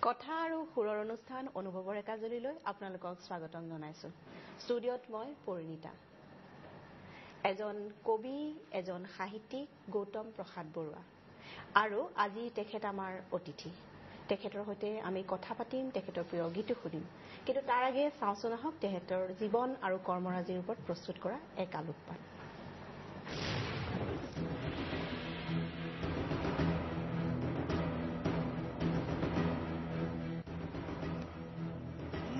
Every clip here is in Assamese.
কথা আৰু সুৰৰ অনুষ্ঠান অনুভৱৰ একাজলিলৈ আপোনালোকক স্বাগতম জনাইছো। ষ্টুডিঅ'ত মই পৰিণীতা। এজন কবি, এজন সাহিত্যিক গৌতম প্ৰসাদ বৰুৱা আৰু আজি তেখেত আমাৰ অতিথি। তেখেতৰ সৈতে আমি কথা পাতিম, তেখেতৰ প্ৰিয় গীতো শুনিম। কিন্তু তাৰ আগে চাওঁচোন আহক তেখেতৰ জীৱন আৰু কৰ্মৰাজিৰ ওপৰত প্ৰস্তুত কৰা এক আলোকপাত।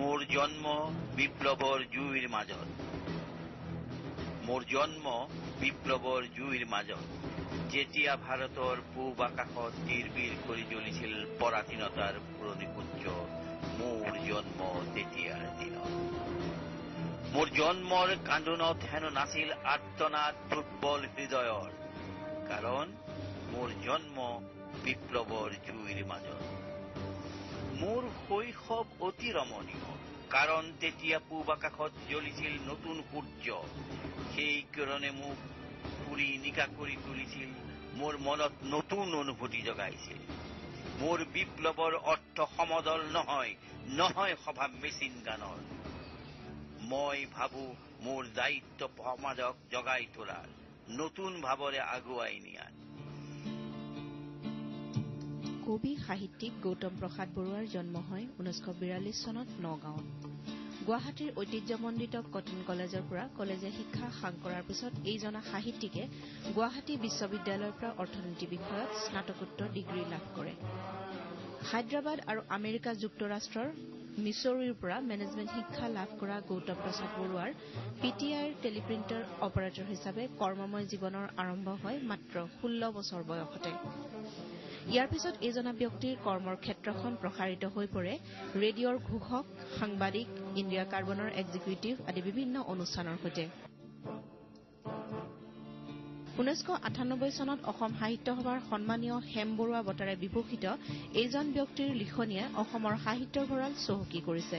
মোৰ জন্ম বিপ্লৱৰ জুইৰ মাজত। মোৰ জন্ম বিপ্লৱৰ জুইৰ মাজত, যেতিয়া ভাৰতৰ পূব আকাশত তিৰবিৰ কৰি জ্বলিছিল পৰাধীনতাৰ পুৰণি সূৰ্য। মোৰ জন্ম তেতিয়াৰ দিনত। মোৰ জন্মৰ কান্দোনত হেনো নাছিল আৰ্তনাদ দুৰ্বল হৃদয়ৰ, কাৰণ মোৰ জন্ম বিপ্লৱৰ জুইৰ মাজত। মোৰ শৈশৱ অতি ৰমণীয়, কাৰণ তেতিয়া পূব আকাশত জ্বলিছিল নতুন সূৰ্য। সেই কিৰণে মোক পুৰি নিকা কৰি তুলিছিল, মোৰ মনত নতুন অনুভূতি জগাইছিল। মোৰ বিপ্লৱৰ অৰ্থ সমদল নহয় সভা মেচিন গানৰ। মই ভাবো মোৰ দায়িত্ব সমাজক জগাই তোলাৰ, নতুন ভাৱৰে আগুৱাই নিয়াৰ। কবি সাহিত্যিক গৌতম প্ৰসাদ বৰুৱাৰ জন্ম হয় 1942 চনত নগাঁৱত। গুৱাহাটীৰ ঐতিহ্যমণ্ডিত কটন কলেজৰ পৰা কলেজীয়া শিক্ষা সাং কৰাৰ পিছত এইজনা সাহিত্যিকে গুৱাহাটী বিশ্ববিদ্যালয়ৰ পৰা অৰ্থনীতি বিষয়ত স্নাতকোত্তৰ ডিগ্ৰী লাভ কৰে। হায়দৰাবাদ আৰু আমেৰিকা যুক্তৰাষ্ট্ৰৰ মিছৌৰীৰ পৰা মেনেজমেণ্ট শিক্ষা লাভ কৰা গৌতম প্ৰসাদ বৰুৱাৰ পিটিআইৰ টেলিপ্ৰিণ্টাৰ অপাৰেটৰ হিচাপে কৰ্মময় জীৱনৰ আৰম্ভ হয় মাত্ৰ 16 বছৰ বয়সতে। ইয়াৰ পিছত এইজনা ব্যক্তিৰ কৰ্মৰ ক্ষেত্ৰখন প্ৰসাৰিত হৈ পৰে ৰেডিঅ'ৰ ঘোষক, সাংবাদিক, ইণ্ডিয়া কাৰ্বনৰ এক্সিকিউটিভ আদি বিভিন্ন অনুষ্ঠানৰ সৈতে। 1998 চনত অসম সাহিত্য সভাৰ সন্মানীয় হেম বৰুৱা বঁটাৰে বিভূষিত এইজন ব্যক্তিৰ লিখনিয়ে অসমৰ সাহিত্যৰ ভঁৰাল চহকী কৰিছে।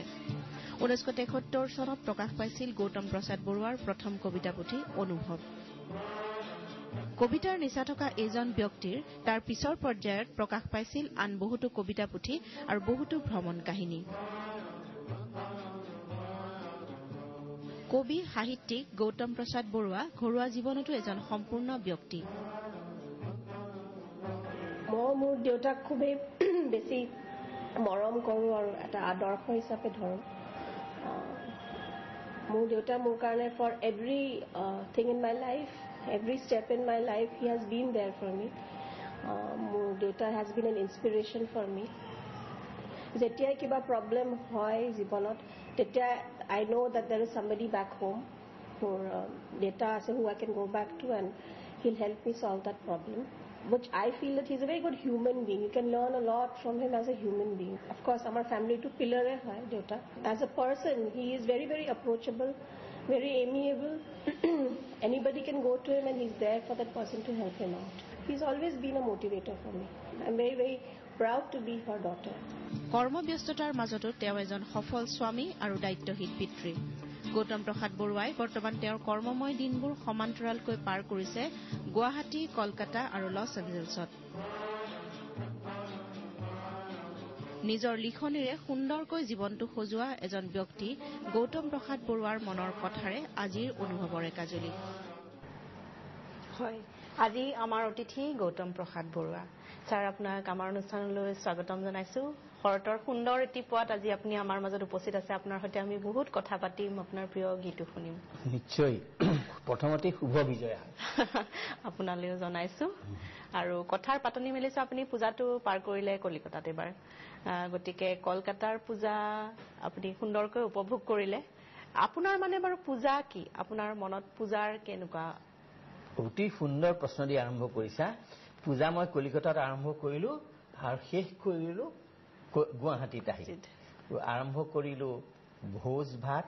1973 চনত প্ৰকাশ পাইছিল গৌতম প্ৰসাদ বৰুৱাৰ প্ৰথম কবিতা পুথি অনুভৱ। কবিতাৰ নিচা থকা এইজন ব্যক্তিৰ তাৰ পিছৰ পৰ্যায়ত প্ৰকাশ পাইছিল আন বহুতো কবিতা পুথি আৰু বহুতো ভ্ৰমণ কাহিনী। কবি সাহিত্যিক গৌতম প্ৰসাদ বৰুৱা ঘৰুৱা জীৱনতো এজন সম্পূৰ্ণ ব্যক্তি। মই মোৰ দেউতাক খুবেই বেছি মৰম কৰোঁ আৰু এটা আদৰ্শ হিচাপে ধৰোঁ। মোৰ দেউতা মোৰ কাৰণে for everything in my life, every step in my life he has been there for me. মোৰ দেউতা has been an inspiration for me. যেতিয়া কিবা প্ৰব্লেম হয় জীৱনত, তেতিয়া I know that there is somebody back home. মোৰ দেউতা আছে who I can go back to and he'll help me solve that problem. Which I feel that he's a very good human being. You can learn a lot from him as a human being. Of course, our family to pillar hai Deota. As a person, he is very, very approachable, very amiable. Anybody can go to him and he's there for that person to help him out. He's always been a motivator for me. I'm very, very proud to be her daughter. কৰ্মব্যস্ততাৰ মাজতো তেওঁ এজন সফল স্বামী আৰু দায়িত্বশীল পিতৃ। গৌতম প্ৰসাদ বৰুৱাই বৰ্তমান তেওঁৰ কৰ্মময় দিনবোৰ সমান্তৰালকৈ পাৰ কৰিছে গুৱাহাটী, কলকাতা আৰু লছ এঞ্জেলছত। নিজৰ লিখনিৰে সুন্দৰকৈ জীৱনটো সজোৱা এজন ব্যক্তি গৌতম প্ৰসাদ বৰুৱাৰ মনৰ কথাৰে আজিৰ অনুভৱৰ একাজলি। হয়, আজি আমাৰ অতিথি গৌতম প্ৰসাদ বৰুৱা। ছাৰ, আপোনাক আমাৰ অনুষ্ঠানলৈ স্বাগতম জনাইছো। শৰতৰ সুন্দৰ এটি পুৱাত আজি আপুনি আমাৰ মাজত উপস্থিত আছে। আপোনাৰ সৈতে আমি বহুত কথা পাতিম, আপোনাৰ প্ৰিয় গীতো শুনিম। নিশ্চয়। প্ৰথমতে শুভ বিজয়া আপোনালৈও জনাইছো। আৰু কথাৰ পাতনি মেলিছো, আপুনি পূজাটো পাৰ কৰিলে কলিকতাত এবাৰ, গতিকে কলকাতাৰ পূজা আপুনি সুন্দৰকৈ উপভোগ কৰিলে। আপোনাৰ মানে বাৰু পূজা কি? আপোনাৰ মনত পূজাৰ কেনেকুৱা? অতি সুন্দৰ প্ৰশ্ন দি আৰম্ভ কৰিছা। পূজা মই কলিকতাত আৰম্ভ কৰিলো আৰু শেষ কৰিলো গুৱাহাটীত আহি। আৰম্ভ কৰিলো ভোজ ভাত,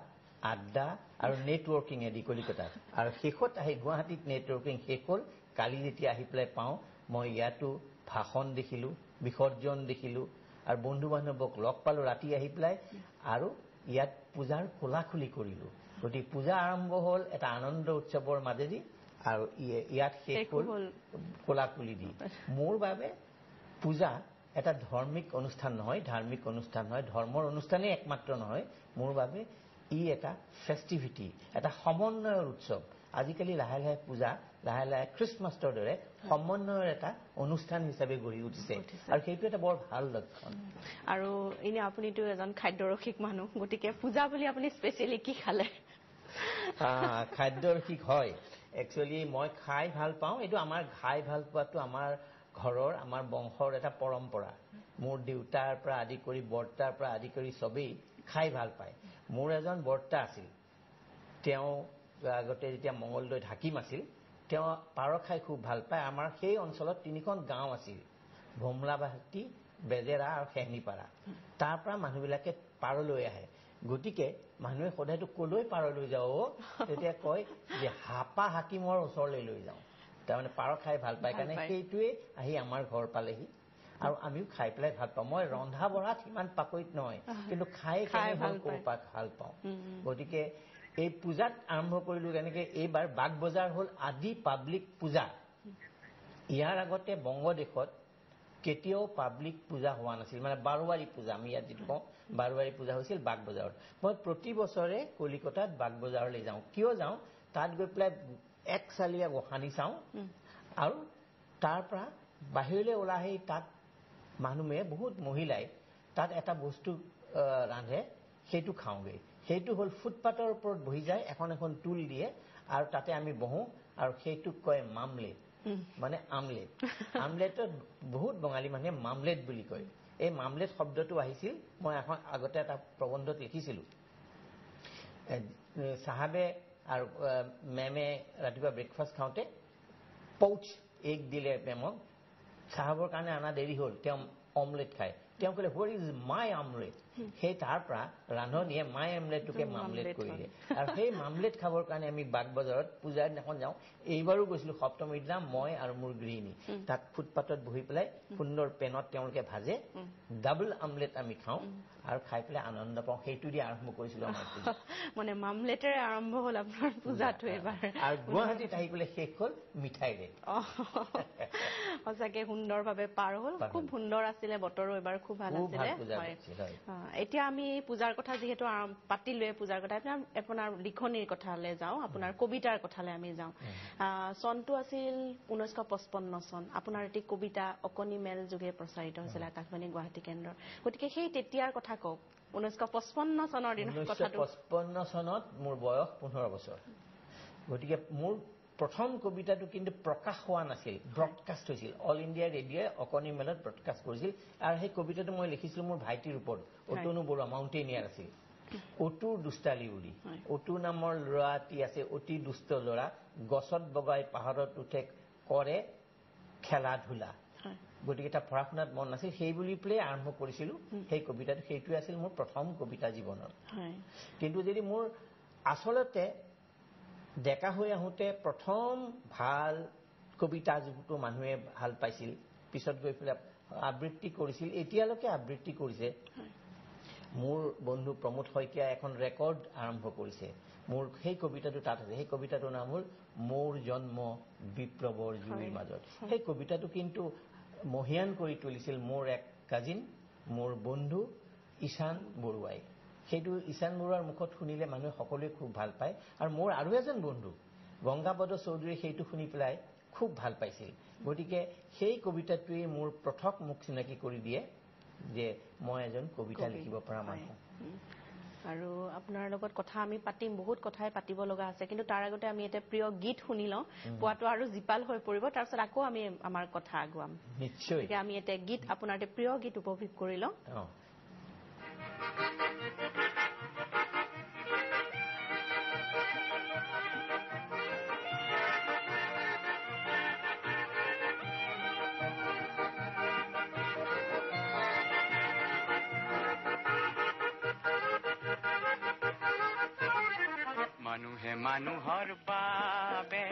আড্ডা আৰু নেটৱৰ্কিং এদি কলিকতাত, আৰু শেষত আহি গুৱাহাটীত নেটৱৰ্কিং শেষ হ'ল। কালি যেতিয়া আহি পেলাই পাওঁ, মই ইয়াতো ভাষণ দেখিলো, বিসৰ্জন দেখিলো আৰু বন্ধু বান্ধৱক লগ পালো ৰাতি আহি পেলাই, আৰু ইয়াত পূজাৰ খোলাখুলি কৰিলো। গতিকে পূজা আৰম্ভ হ'ল এটা আনন্দ উৎসৱৰ মাজেদি আৰু ইয়াত শেষ হ'ল খোলাখুলি দি। মোৰ বাবে পূজা এটা ধাৰ্মিক অনুষ্ঠান নহয়, ধৰ্মৰ অনুষ্ঠানেই একমাত্ৰ নহয়। মোৰ বাবে ই এটা ফেষ্টিভিটি, এটা সমন্বয়ৰ উৎসৱ। আজিকালি লাহে লাহে পূজা, লাহে লাহে খ্ৰীষ্টমাছৰ দৰে সমন্বয়ৰ এটা অনুষ্ঠান হিচাপে গঢ়ি উঠিছে, আৰু সেইটো এটা বৰ ভাল লক্ষণ। আৰু এনে আপুনিতো এজন খাদ্যৰসিক মানুহ, গতিকে পূজা বুলি আপুনি স্পেচিয়েলি কি খালে? খাদ্যৰসিক হয়, একচুৱেলি মই খাই ভাল পাওঁ। এইটো আমাৰ খাই ভাল পোৱাটো আমাৰ ঘৰৰ, আমাৰ বংশৰ এটা পৰম্পৰা। মোৰ দেউতাৰ পৰা আদি কৰি, বৰ্তাৰ পৰা আদি কৰি চবেই খাই ভাল পায়। মোৰ এজন বৰ্তা আছিল, তেওঁ আগতে যেতিয়া মঙলদৈত হাকিম আছিল, তেওঁ পাৰ খাই খুব ভাল পায়। আমাৰ সেই অঞ্চলত 3খন গাঁও আছিল, ভোমলাবাটি, বেজেৰা আৰু খেহনিপাৰা। তাৰ পৰা মানুহবিলাকে পাৰ লৈ আহে। গতিকে মানুহে সদায়তো কলৈ পাৰ লৈ যাওঁ, তেতিয়া কয় যে হাপা হাকিমৰ ওচৰলৈ লৈ যাওঁ। তাৰমানে পাৰ খাই ভাল পায় কাৰণে সেইটোৱে আহি আমাৰ ঘৰ পালেহি, আৰু আমিও খাই পেলাই ভাল পাওঁ। মই ৰন্ধা বঢ়াত সিমান পাকৈত নহয়, কিন্তু খাই ভাল পাওঁ। গতিকে এই পূজাত আৰম্ভ কৰিলো কেনেকে, এইবাৰ বাগ বজাৰ হ'ল আদি পাব্লিক পূজা। ইয়াৰ আগতে বংগদেশত কেতিয়াও পাব্লিক পূজা হোৱা নাছিল, মানে বাৰোৱাৰী পূজা, আমি ইয়াত যিটো কওঁ বাৰোৱাৰী পূজা হৈছিল বাগ বজাৰত। মই প্ৰতি বছৰে কলিকতাত বাগ বজাৰলৈ যাওঁ। কিয় যাওঁ? তাত গৈ পেলাই একচালীয়া গোসানী চাওঁ, আৰু তাৰ পৰা বাহিৰলৈ ওলাই আহি তাত মানুহে, বহুত মহিলাই তাত এটা বস্তু ৰান্ধে, সেইটো খাওঁগৈ। সেইটো হ'ল ফুটপাথৰ ওপৰত বহি যায়, এখন টুল দিয়ে, আৰু তাতে আমি বহোঁ, আৰু সেইটোক কয় মামলেট, মানে আমলেট। আমলেটত বহুত বঙালী মানুহে মামলেট বুলি কয়। এই মামলেট শব্দটো আহিছিল, মই এখন আগতে এটা প্ৰবন্ধত লিখিছিলোঁ। চাহাবে আৰু মেমে ৰাতিপুৱা ব্ৰেকফাষ্ট খাওঁতে পৌচ এগ দিলে মেমক। চাহাবৰ কাৰণে অনা দেৰি হ'ল, তেওঁ অমলেট খায়। তেওঁ ক'লে হোৱাট ইজ মাই আমলেট? সেই তাৰ পৰা ৰান্ধনীয়ে মাই আমলেটটোকে মামলেট কৰিলে, আৰু সেই মামলেট খাবৰ কাৰণে আমি বাগ বজাৰত পূজাৰ দিনাখন যাওঁ। এইবাৰো গৈছিলোঁ সপ্তমীৰ দিনা, মই আৰু মোৰ গৃহিণী। তাত ফুটপাথত বহি পেলাই সুন্দৰ পেনত তেওঁলোকে ভাজে, ডাবল আমলেট আমি খাওঁ, আৰু খাই পেলাই আনন্দ পাওঁ। সেইটো দি আৰম্ভ কৰিছিলোঁ আমাৰ পূজা। মানে মামলেটেৰে আৰম্ভ হ'ল আপোনাৰ পূজাটো এবাৰ। আৰু গুৱাহাটীত আহি পেলাই শেষ হ'ল মিঠাইৰে। সঁচাকে সুন্দৰভাৱে পাৰ হ'ল, খুব সুন্দৰ আছিলে, বতৰো এবাৰ খুব ভাল আছিলে। এতিয়া আমি পূজাৰ কথা যিহেতু পাতিলোৱে, পূজাৰ কথা, আপোনাৰ লিখনিৰ কথালৈ যাওঁ, আপোনাৰ কবিতাৰ কথালৈ আমি যাওঁ। চনটো আছিল 1955 চন। আপোনাৰ এটি কবিতা অকণি মেল যোগে প্ৰচাৰিত হৈছিল আকাশবাণী গুৱাহাটী কেন্দ্ৰৰ। গতিকে সেই তেতিয়াৰ কথা কওক, 1955 চনৰ দিনৰ কথাটো। 1955 চনত মোৰ বয়স 15 বছৰ। গতিকে মোৰ প্ৰথম কবিতাটো কিন্তু প্ৰকাশ হোৱা নাছিল, ব্ৰডকাষ্ট হৈছিল। অল ইণ্ডিয়া ৰেডিঅ'ই অকণি মেলত ব্ৰডকাষ্ট কৰিছিল, আৰু সেই কবিতাটো মই লিখিছিলোঁ মোৰ ভাইটিৰ ওপৰত। অতনু বৰুৱা মাউণ্টেইনিয়াৰ আছিল। অতুৰ দুষ্টালি উৰি, অতু নামৰ ল'ৰা এটি আছে, অতি দুষ্ট ল'ৰা, গছত বগাই পাহাৰত উঠে, কৰে খেলা ধূলা। গতিকে এটা পঢ়া শুনাত মন নাছিল, সেই বুলি পেলাই আৰম্ভ কৰিছিলোঁ সেই কবিতাটো। সেইটোৱে আছিল মোৰ প্ৰথম কবিতা জীৱনত। কিন্তু যদি মোৰ আচলতে ডেকা হৈ আহোঁতে প্ৰথম ভাল কবিতা যিটো মানুহে ভাল পাইছিল, পিছত গৈ পেলাই আবৃত্তি কৰিছিল, এতিয়ালৈকে আবৃত্তি কৰিছে। মোৰ বন্ধু প্ৰমোদ শইকীয়াই এখন ৰেকৰ্ড আৰম্ভ কৰিছে, মোৰ সেই কবিতাটো তাত আছে। সেই কবিতাটোৰ নাম হ'ল মোৰ জন্ম বিপ্লৱৰ জুইৰ মাজত। সেই কবিতাটো কিন্তু মহিয়ান কৰি তুলিছিল মোৰ এক কাজিন, মোৰ বন্ধু ঈশান বৰুৱাই। সেইটো ঈশান বৰুৱাৰ মুখত শুনিলে মানুহে সকলোৱে খুব ভাল পায়। আৰু মোৰ আৰু এজন বন্ধু গংগাপদ চৌধুৰীয়ে সেইটো শুনি পেলাই খুব ভাল পাইছিল। গতিকে সেই কবিতাটোৱে মোৰ প্ৰথম মোক চিনাকি কৰি দিয়ে যে মই এজন কবিতা লিখিব পৰা মানুহ। আৰু আপোনাৰ লগত কথা আমি পাতিম, বহুত কথাই পাতিব লগা আছে, কিন্তু তাৰ আগতে আমি এটা প্ৰিয় গীত শুনি লওঁ, পোৱাটো আৰু জীপাল হৈ পৰিব, তাৰপিছত আকৌ আমি আমাৰ কথা আগুৱাম। নিশ্চয়। আমি এটা গীত, আপোনাৰ এটা প্ৰিয় গীত উপভোগ কৰি লওঁ। মানুহে মানুহৰ বাবে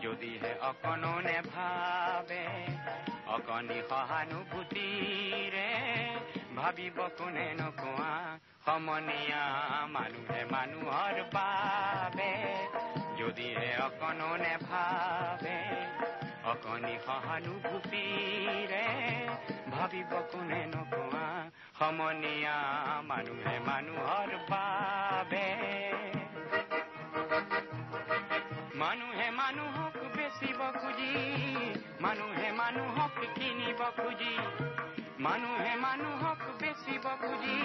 যদিহে অকণো নেভাবে, অকণি সহানুভূতিৰে ভাবিব কোনে নোকোৱা সমনীয়া। মানুহে মানুহৰ বাবে যদিহে অকণো নেভাবে, অকণি সহানুভূতিৰে ভাবিব কোনে নোকোৱা সমনীয়া মানুহে মানুহৰ বাবে মানুহে মানুহক বেচিব খুজি মানুহে মানুহক কিনিব খুজি মানুহে মানুহক বেচিব খুজি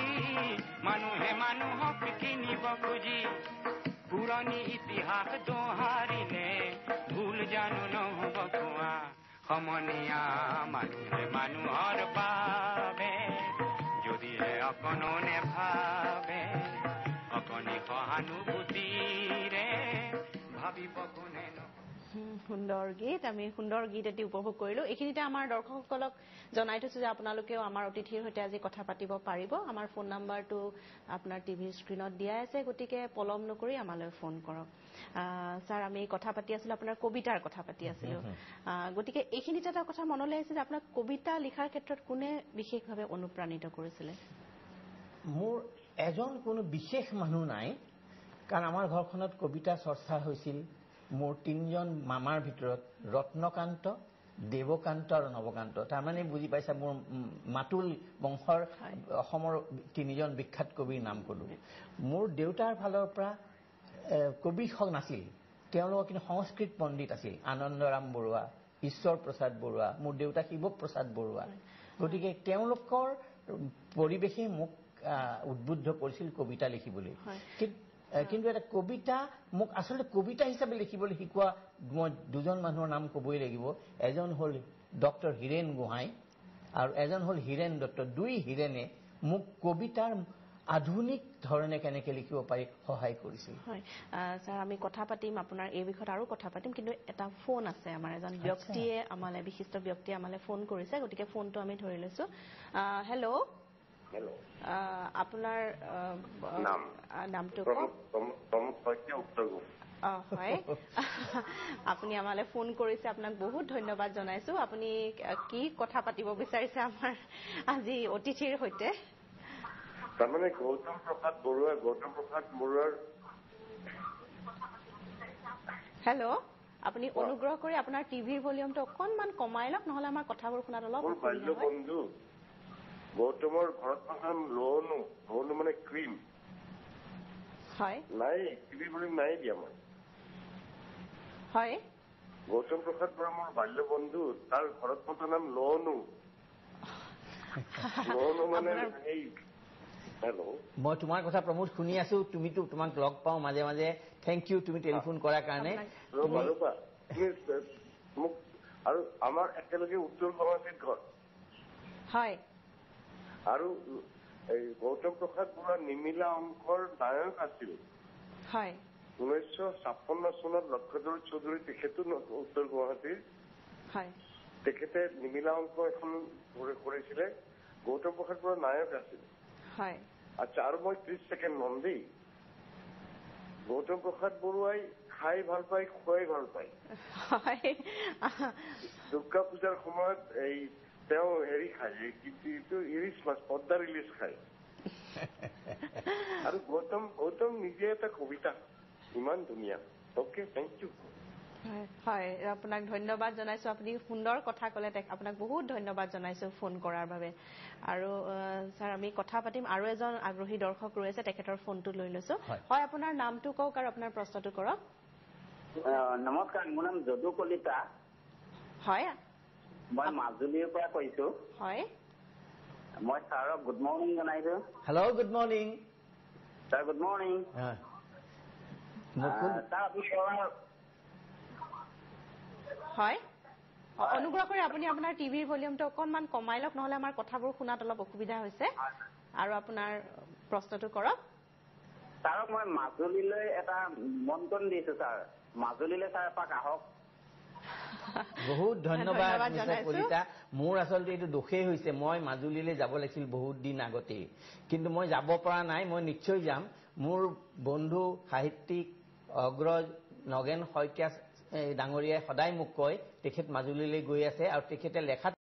মানুহে মানুহক কিনিব খুজি পুৰণি ইতিহাস দোহাৰিলে ভুল জানো নহ'ব কোৱা সমনীয়া মানুহে মানুহৰ বাবে যদিহে অকণো নেভাবে অকণি সহানুভূতিৰে ভাবিব কোনে সুন্দৰ গীত আমি সুন্দৰ গীত এটি উপভোগ কৰিলো এইখিনিতে আমাৰ দৰ্শকসকলক জনাই থৈছো যে আপোনালোকেও আমাৰ অতিথিৰ সৈতে আজি কথা পাতিব পাৰিব আমাৰ ফোন নাম্বাৰটো আপোনাৰ টিভিৰ স্ক্ৰীনত দিয়া আছে গতিকে পলম নকৰি আমালৈ ফোন কৰক স্যাৰ আমি কথা পাতি আছিলো আপোনাৰ কবিতাৰ কথা পাতি আছিলো গতিকে এইখিনিতে এটা কথা মনলৈ আহিছে যে আপোনাৰ কবিতা লিখাৰ ক্ষেত্ৰত কোনে বিশেষভাৱে অনুপ্ৰাণিত কৰিছিল মোৰ এজন কোনো বিশেষ মানুহ নাই কাৰণ আমাৰ ঘৰখনত কবিতা চৰ্চা হৈছিল মোৰ তিনিজন মামাৰ ভিতৰত ৰত্নকান্ত দেৱকান্ত আৰু নৱকান্ত তাৰমানে বুজি পাইছা মোৰ মাতুল বংশৰ অসমৰ তিনিজন বিখ্যাত কবিৰ নাম কলো মোৰ দেউতাৰ ফালৰ পৰা কবি নাছিল তেওঁলোক কিন্তু সংস্কৃত পণ্ডিত আছিল আনন্দৰাম বৰুৱা ঈশ্বৰ প্ৰসাদ বৰুৱা মোৰ দেউতা শিৱ প্ৰসাদ বৰুৱা গতিকে তেওঁলোকৰ পৰিৱেশে মোক উদ্বুদ্ধ কৰিছিল কবিতা লিখিবলৈ কিন্তু এটা কবিতা মোক আচলতে কবিতা হিচাপে লিখিবলৈ শিকোৱা মই দুজন মানুহৰ নাম ক'বই লাগিব এজন হ'ল ডক্টৰ হীৰেণ গোহাঁই আৰু এজন হ'ল হীৰেণ দত্ত দুই হীৰেণে মোক কবিতাৰ আধুনিক ধৰণে কেনেকে লিখিব পাৰি সহায় কৰিছিল হয় স্যাৰ আমি কথা পাতিম আপোনাৰ এই বিষয়ত আৰু কথা পাতিম কিন্তু এটা ফোন আছে আমাৰ এজন ব্যক্তিয়ে আমালে বিশিষ্ট ব্যক্তিয়ে আমালে ফোন কৰিছে গতিকে ফোনটো আমি ধৰি লৈছো হেল্ল' হেল্ল' আপোনাৰ নামটো হয় আপুনি আমালে ফোন কৰিছে আপোনাক বহুত ধন্যবাদ জনাইছো আপুনি কি কথা পাতিব বিচাৰিছে আমাৰ আজি অতিথিৰ সৈতে তাৰমানে গৌতম প্ৰসাদ বৰুৱাৰ হেল্ল' আপুনি অনুগ্ৰহ কৰি আপোনাৰ টিভিৰ ভলিউমটো অকণমান কমাই লওক নহলে আমাৰ কথাবোৰ শুনাত অলপ অসুবিধা হয় বন্ধু গৌতমৰ ঘৰত প্ৰথম লনো মানে ক্ৰীম হয় নাই টিভি ভলিউম নাই দিয়া মই হয় গৌতম প্ৰসাদ বৰুৱা মোৰ বাল্য বন্ধু তাৰ ঘৰত পতা নাম লনো মানে এই মই তোমাৰ কথা প্ৰমোদ শুনি আছো তুমিতো তোমাক লগ পাওঁ মাজে মাজে থেংক ইউ তুমি টেলিফোন কৰাৰ কাৰণে মোক আৰু আমাৰ একেলগে উত্তৰ গুৱাহাটীত ঘৰ হয় আৰু এই গৌতম প্ৰসাদ বৰুৱা নিমিলা অংকৰ নায়ক আছিল হয় 1956 চনত লক্ষধৰ চৌধুৰী তেখেতো উত্তৰ গুৱাহাটীৰ হয় তেখেতে নিমিলা অংক এখন কৰিছিলে গৌতম প্ৰসাদ বৰুৱা নায়ক আছিল হয় আচ্ছা আৰু মই 30 ছেকেণ্ড মন দেই গৌতম প্ৰসাদ বৰুৱাই খাই ভাল পায় খুৱাই ভাল পায় দুৰ্গা পূজাৰ সময়ত এই তেওঁ হেৰি খায় ইলিচ মাছ পদ্মাৰ ইলিচ খায় আৰু গৌতম নিজে এটা কবিতা ইমান ধুনীয়া অকে থেংক ইউ হয় আপোনাক ধন্যবাদ জনাইছো আপুনি সুন্দৰ কথা ক'লে আপোনাক বহুত ধন্যবাদ জনাইছো ফোন কৰাৰ বাবে আৰু স্যাৰ আমি কথা পাতিম আৰু এজন আগ্ৰহী দৰ্শক ৰৈ আছে তেখেতৰ ফোনটো লৈ লৈছো হয় আপোনাৰ নামটো কওক আৰু আপোনাৰ প্ৰশ্নটো কৰক নমস্কাৰ মোৰ নাম যদু কলিতা হয় মই মাজুলীৰ পৰা কৈছো হয় মই ছাৰক গুড মৰ্ণিং জনাইছো hello' good morning sir good morning sir আপুনি হয় অনুগ্ৰহ কৰি আপুনি আপোনাৰ টিভিৰ ভলিউমটো অকণমান কমাই লওক নহলে আমাৰ কথাবোৰ শুনাত অলপ অসুবিধা হৈছে আৰু আপোনাৰ প্ৰশ্নটো কৰক ছাৰক মই মাজুলীলৈ এটা মন্ত্ৰণ দিছো ছাৰ মাজুলীলৈ ছাৰ এপাক আহক বহুত ধন্যবাদ কলিতা মোৰ আচলতে এইটো দোষেই হৈছে মই মাজুলীলৈ যাব লাগিছিল বহুত দিন আগতেই কিন্তু মই যাব পৰা নাই মই নিশ্চয় যাম মোৰ বন্ধু সাহিত্যিক অগ্ৰজ নগেন শইকীয়া ডাঙৰীয়াই সদায় মোক কয় তেখেত মাজুলীলৈ গৈ আছে আৰু তেখেতে লেখাত